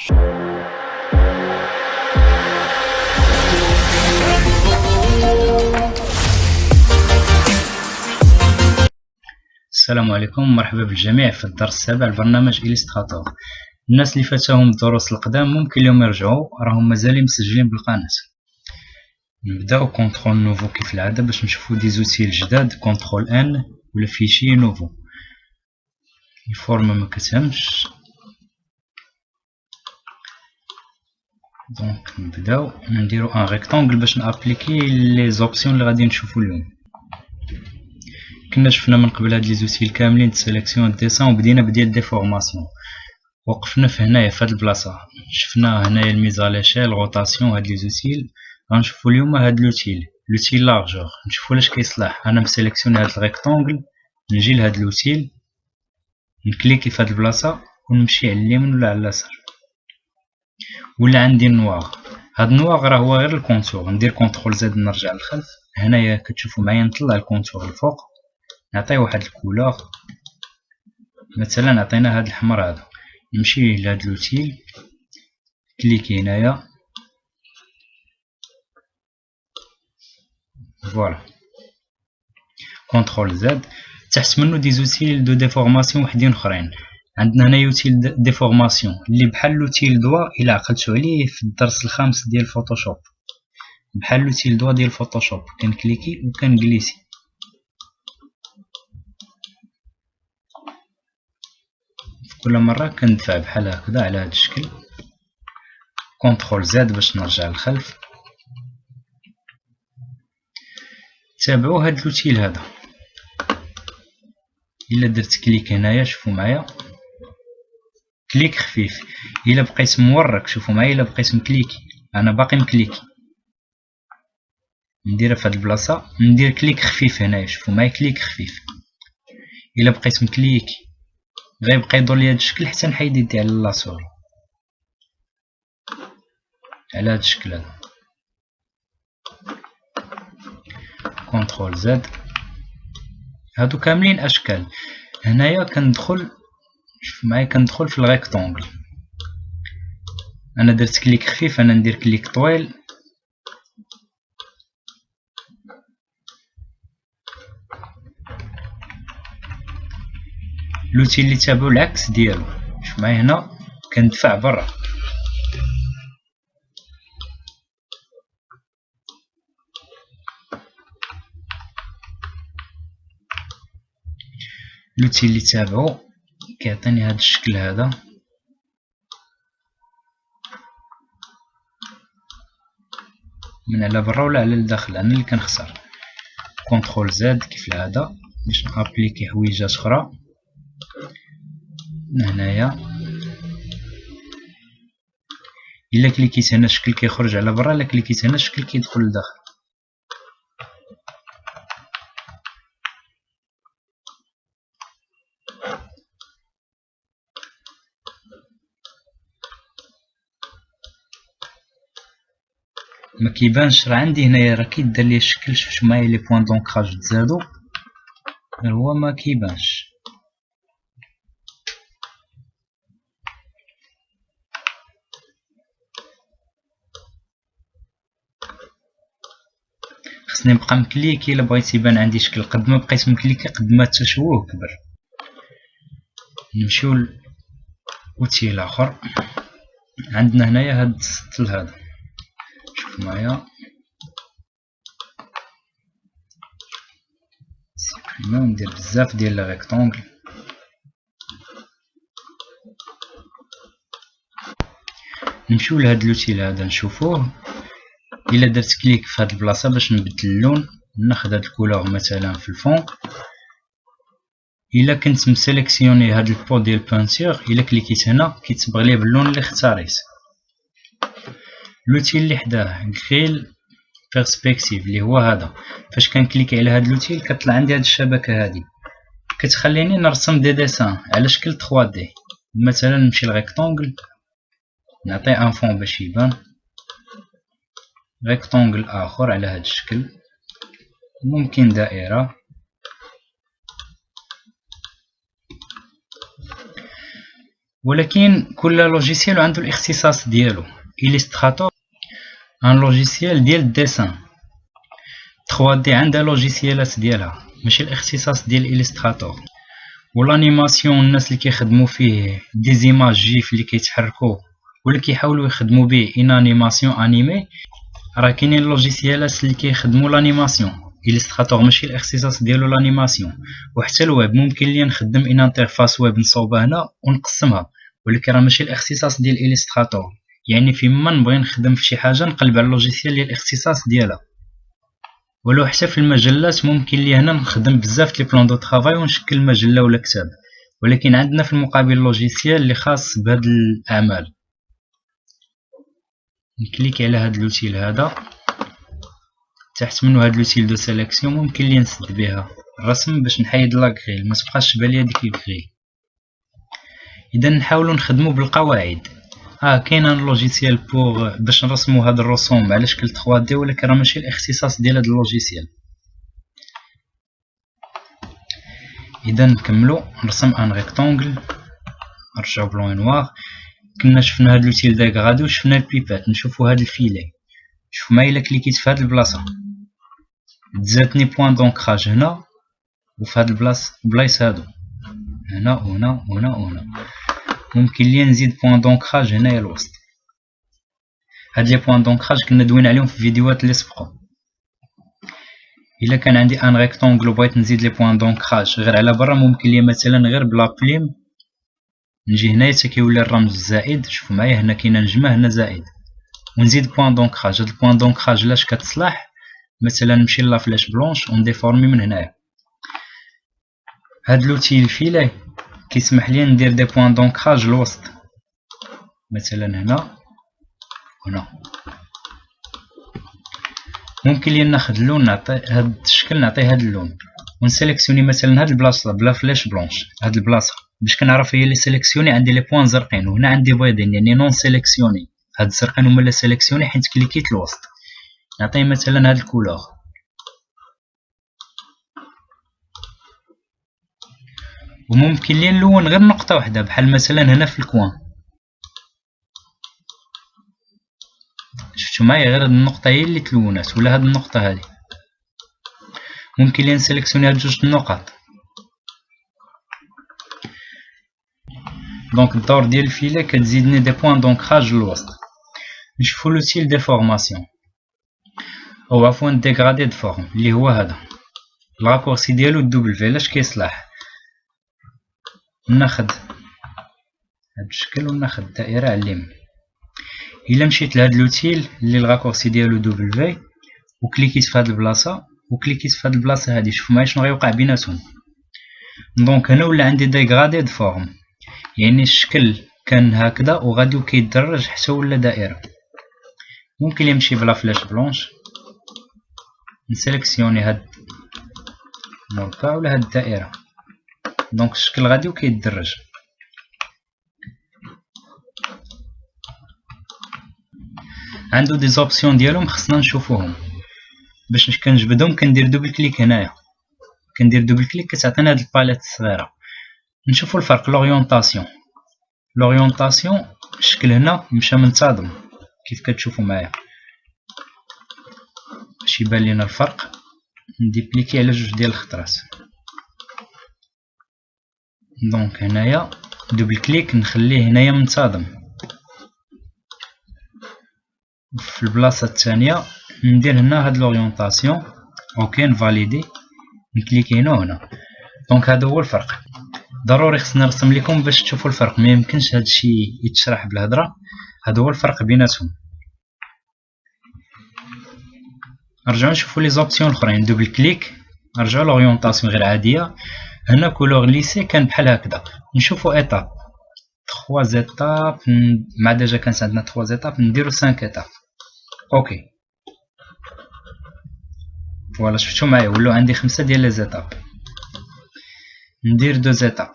السلام عليكم، مرحبا بالجميع في الدرس السابع لبرنامج إليستراتور. الناس اللي فاتهم الدروس القدام ممكن اليوم يرجعوا، راهم مازالين مسجلين بالقناة. نبداو كونترول نوفو كيف العادة باش نشوفو دي زوتي الجداد. كونترول ان ولا فيشي نوفو. الفورمة ما كتهمش، دونك نبداو نديرو ان ريكتانغل باش نابليكي لي زوبسيون اللي غادي نشوفو اليوم. كنا شفنا من قبل هاد لي زوتي الكاملين د سيليكسيون ديسان وبدينا بديال ديفورماسيون. وقفنا في هنايا في هاد البلاصة، شفنا هنايا الميزا ليشيل روتاسيون. هاد لي زوتيل غنشوفو اليوم هاد لوتيل لارجور، نشوفو لاش كيصلح. انا مسيليكسيوني هاد الريكتانغل، نجي لهاد لوتيل نكليكي في هاد البلاصة ونمشي على اليمين ولا على اليسار، ولا عندي النواغ. هاد النواغ راه هو غير الكونتور. ندير كونترول زد نرجع للخلف. هنايا كتشوفو معايا نطلع الكونتور الفوق، نعطيه واحد الكولور. مثلا عطينا هاد الحمر هذا، نمشي لهاد لوتيل كليكي هنايا، فوالا كونترول زد. تحت منو دي زوتيل دو ديفورماسيون وحدين اخرين. عندنا هنا يوتيل ديفورماسيون اللي بحال لوتيل دوا الى عقلتو عليه في الدرس الخامس ديال فوتوشوب، بحال لوتيل دوا ديال فوتوشوب. كنكليكي وكنجليسي، كل مرة كندفع بحال هكذا على هاد الشكل. كونترول زد باش نرجع للخلف. تابعو هاد لوتيل هذا، الا درت كليك هنايا شوفو معايا كليك خفيف. الا بقيت مورك شوفو معايا، الا بقيت مكليكي انا باقي مكليكي نديرها في هاد البلاصة، ندير كليك خفيف هنايا شوفو معايا كليك خفيف. الا بقيت مكليكي غيبقى يدور لي هاد الشكل حتى نحيد يدي على لاسوري على هاد الشكل هذا. كونترول زد. هادو كاملين اشكال. هنايا كندخل، شوف معايا كندخل في الريكتونغل. انا درت كليك خفيف، انا ندير كليك طويل. لوتي اللي تابعو العكس ديالو، شوف معايا هنا كندفع برا. لوتي اللي تابعو كيعطيني هاد الشكل هذا. من على برا ولا على الداخل انا اللي كنختار. كونترول زد كيف العاده باش نابليكي حويجات اخرى. هنايا الا كليكيت هنا الشكل كيخرج على برا، الا كليكيت هنا الشكل كيدخل لداخل. ما كيبانش، راه عندي هنايا راه كيدار لي الشكل. شوف معايا لي بوين دونكراج تزادو، هو ما كيبانش. خصني نبقى مكليكي الا بغيت يبان عندي شكل. قد ما بقيت مكليكي قد ما التشوه كبر. نمشيو لوتيل اخر. عندنا هنايا هاد السطل هذا، شوف معايا ندير بزاف ديال لي ريكتونغل. نمشيو لهاد لوتيل هذا نشوفوه. الا درت كليك في هاد البلاصه باش نبدل اللون، ناخذ هاد الكولور مثلا في الفون. الا كنت مسيليكسيوني هاد البو ديال بانسيغ، الا كليكيت هنا كيتصبغ ليه باللون اللي اختاريت. لوتيل اللي حداه غريل بيرسبكتيف اللي هو هذا. فاش كنكليكي على هاد لوتيل كتطلع عندي هاد الشبكه هادي، كتخليني نرسم دي ديسان على شكل 3 دي. مثلا نمشي لريكتونغل نعطيه ان فون باش يبان. ريكتونغل اخر على هاد الشكل، ممكن دائره. ولكن كل لوجيسيال عنده الاختصاص ديالو. إليستراتور ان لوجيسيال ديال الديسان، 3D عندها لوجيسيالات ديالها، ماشي الاختصاص ديال إليستراتور. والانيماسيون الناس اللي كيخدموا فيه دي زيماج جيف اللي كيتحركوا ولا كيحاولوا يخدموا به ان انيماسيون انيمي، راه كاينين لوجيسيالات اللي كيخدموا الانيماسيون. إليستراتور ماشي الاختصاص ديالو الانيماسيون. وحتى الويب ممكن لي نخدم ان انترفاس ويب نصوبها هنا ونقسمها، ولكن راه ماشي الاختصاص ديال إليستراتور. يعني فيما نبغي نخدم في شي حاجه نقلب على اللوجيسيال ديال الاختصاص ديالها. ولو حتى في المجلات ممكن لي هنا نخدم بزاف لي بلان دو طرافاي ونشكل مجله ولا كتاب، ولكن عندنا في المقابل لوجيسيال اللي خاص بهاد الاعمال. نكليك على هاد لوتيل هذا، تحت منو هاد لوتيل دو سيليكسيون ممكن لي نسد بها الرسم باش نحيد لاكريل ما تبقاش تبان ليا ديك الكريل. اذا نحاولوا نخدموا بالقواعد. كاين ان لوجيسيال بوغ باش نرسموا هاد الرسوم على شكل 3D، ولكن راه ماشي الاختصاص ديال هاد اللوجيسيال. اذا نكملوا نرسم ان ريكتانغل، نرجعوا بلون نوار. كنا شفنا هاد لوتيل ديغرادي وشفنا البيبات. نشوفوا هاد الفيلي، شوف ما الا كليكيت في هاد البلاصه تزادني بوين دونكراج هنا وفي هاد البلايص هادو، هنا وهنا وهنا وهنا. ممكن لي نزيد بوين دونكراج هنايا الوسط. هاد لي بوين دونكراج كنا دوينا عليهم في فيديوهات اللي سبقوا. الا كان عندي ان ريكتانغل وبغيت نزيد لي بوين دونكراج غير على برا، ممكن لي مثلا غير بلا بليم نجي هنايا حتى كيولي الرمز زائد. شوفوا معايا هنا كاينه نجمه هنا زائد، ونزيد بوين دونكراج. هاد البوين دونكراج لاش كتصلح مثلا نمشي لا فلاش بلونش ونديفورمي من هنايا. هاد لوتي الفيلي كيسمح لي ندير دي بوين دونكراج الوسط، مثلا هنا هنا. ممكن لي ناخد اللون نعطي هاد الشكل، نعطيه هاد اللون ونسيليكسيوني مثلا هاد البلاصه بلا فلاش بلونش. هاد البلاصه باش كنعرف هي اللي سيليكسيوني عندي لي بوين زرقين، وهنا عندي بيضين يعني نون سيليكسيوني. هاد الزرقين هما اللي سيليكسيوني حيت كليكيت الوسط. نعطيه مثلا هاد الكولور. وممكن لي نلون غير نقطه واحده بحال مثلا هنا في الكوان. شفتوا معايا غير هاد النقطه هي اللي تلونات، ولا هاد النقطه هادي. ممكن لي نسيليكسيوني هاد جوج النقط. دونك الدور ديال الفيلي كتزيدني دي بوين دونكراج للوسط. نشوفو لوتيل ديفورماسيون او عفوا ديغرادي دو فورم اللي هو هذا. الراكورسي ديالو دبليو. لاش كيصلح؟ ناخد هاد الشكل وناخد الدائره على اليمين. الا مشيت لهاد لوتيل اللي الراكورسي ديالو دبليو وكليكيت في هاد البلاصه وكليكيت في هاد البلاصه هادي، شوفوا معايا شنو غيوقع بيناتهم. دونك هنا ولا عندي ديغرادي دو فورم، يعني الشكل كان هكذا وغادي كيتدرج حتى ولا دائره. ممكن نمشي بلا فلاش بلونش نسيليكسيوني هاد المربع ولا هاد الدائره. دونك الشكل غادي وكيتدرج. عنده دي زوبسيون ديالهم خصنا نشوفوهم. باش كنجبدهم كندير دوبل كليك هنايا، كندير دوبل كليك كتعطينا هاد الباليت الصغيره. نشوفو الفرق. لوريونطاسيون الشكل هنا مشى منتظم كيف كتشوفوا معايا. باش يبان لينا الفرق نديبليكي على جوج ديال الخطرات. دونك هنايا دوبل كليك نخليه هنايا منتظم. في البلاصه الثانيه ندير هنا هاد لوريونطاسيون اوكي نفاليدي، نكليكي هنا وهنا. دونك هذا هو الفرق. ضروري خصنا نرسم لكم باش تشوفوا الفرق، ما يمكنش هذا الشيء يتشرح بالهضره. هذا هو الفرق بيناتهم. نرجعوا نشوفوا لي زوبسيون الاخرين. دوبل كليك نرجعوا لوريونطاسيون غير عاديه. هنا كولور ليسي كان بحال هكذا. نشوفوا ايطاب 3 ايطاب، مع ديجا كانت عندنا 3 ايطاب نديرو 5 ايطاب. اوكي فوالا شفتوا معايا ولاو عندي 5 ديال لي زيتاب. ندير 2 زيتاب.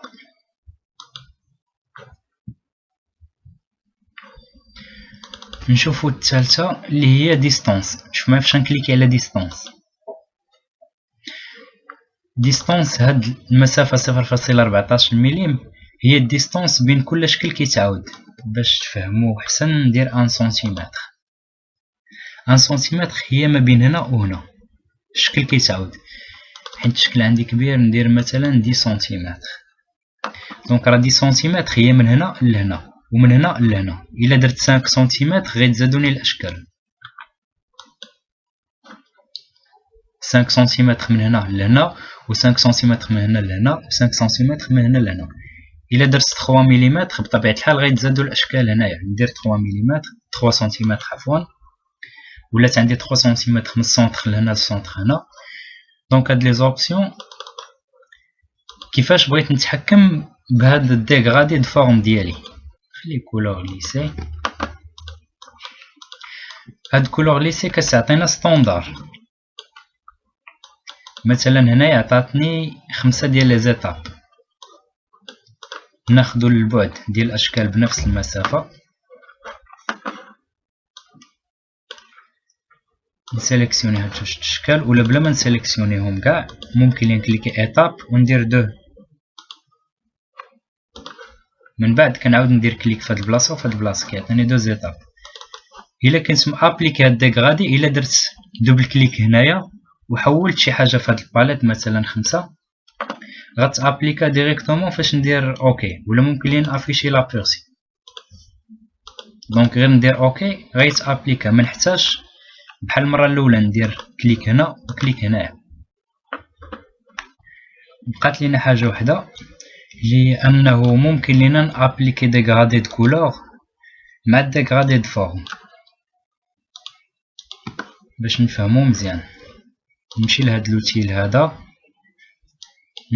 نشوفوا الثالثه اللي هي ديستانس. شوف معايا فاش نكليكي على ديستانس هاد المسافه 0.14 ملم هي الديستانس بين كل شكل كيتعاود. باش تفهموه احسن ندير 1 سنتيمتر. 1 سنتيمتر هي ما بين هنا وهنا، الشكل كيتعاود. حيت الشكل عندي كبير ندير مثلا 10 سنتيمتر. دونك راه 10 سنتيمتر هي من هنا لهنا ومن هنا لهنا. الا درت 5 سنتيمتر غيتزادوني الاشكال. 5 سنتيمتر من هنا لهنا و 5 سنتيمتر من هنا لهنا و 5 سنتيمتر من هنا لهنا. الا درت 3 ملم بطبيعه الحال غيتزادوا الاشكال هنايا. ندير 3 ملم 3 سنتيمتر عفوا، ولات عندي 3 سنتيمتر من السونتر لهنا للسونتر هنا. دونك هاد لي زوبسيون كيفاش بغيت نتحكم بهاد الديغرادي د فورم ديالي. خلي كولور ليسي. هاد كولور ليسي كتعطينا ستوندار. مثلا هنايا عطاتني 5 ديال لي زيتاب. ناخدو البعد ديال الاشكال بنفس المسافه، نسيليكسيوني هاد جوج الاشكال، ولا بلا ما نسيليكسيونيهم كاع ممكن نكليكي ايتاب وندير 2. من بعد كنعاود ندير كليك في هاد البلاصه وفي هاد البلاصه كيعطيني 2 زيتاب. الا كنت مابليكي هاد الديغرادي، الا درت دوبل كليك هنايا وحولت شي حاجه في هاد الباليت مثلا 5 غتابليكا ديريكتومون فاش ندير اوكي، ولا ممكن لي نافيشي لابيرسي. دونك غير ندير اوكي غيتابليكا، ما نحتاجش بحال المره الاولى ندير كليك هنا وكليك هنايا. بقات لينا حاجه وحده، لانه ممكن لينا نابليكي ديغرادي د كولور مع ديغرادي د فورم. باش نفهمو مزيان نمشي لهاد لوتيل هذا،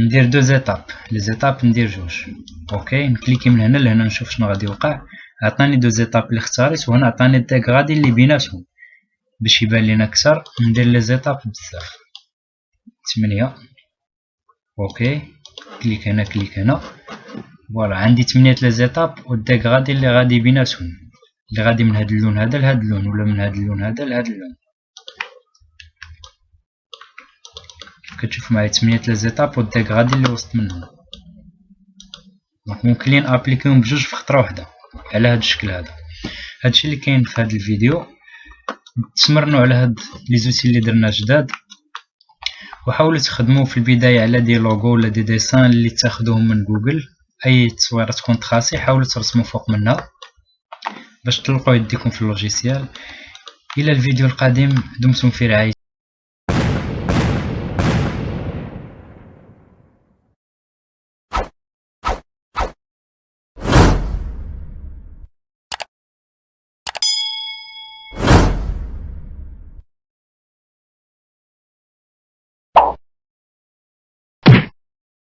ندير 2 زيتاب. لي زيتاب ندير 2. اوكي نكليكي من هنا لهنا نشوف شنو غادي يوقع. عطاني 2 زيتاب اللي اختاريت، وهنا عطاني الديغرادي اللي بيناتهم. باش يبان لينا اكثر ندير لي زيتاب بزاف. 8. اوكي كليك هنا كليك هنا. فوالا عندي 8 لي زيتاب والديغرادي اللي غادي بيناتهم، اللي غادي من هاد اللون هذا لهاد اللون، ولا من هاد اللون هذا لهاد اللون. كتشوف معايا 8 لي زيتاب والديغرادي اللي وسط منهم. دونك ممكن لي نابليكيهم بجوج في خطره واحده على هاد الشكل هذا. هادشي اللي كاين في هاد الفيديو. تسمرنوا على هاد لي زوتي اللي درنا جداد، وحاولوا تخدموا في البدايه على دي لوغو ولا دي ديسان اللي تاخذوهم من جوجل. اي تصويره تكون تراسي حاولوا ترسموا فوق منها باش تلقوا يديكم في اللوجيسيال. الى الفيديو القادم، دمتم في رعاية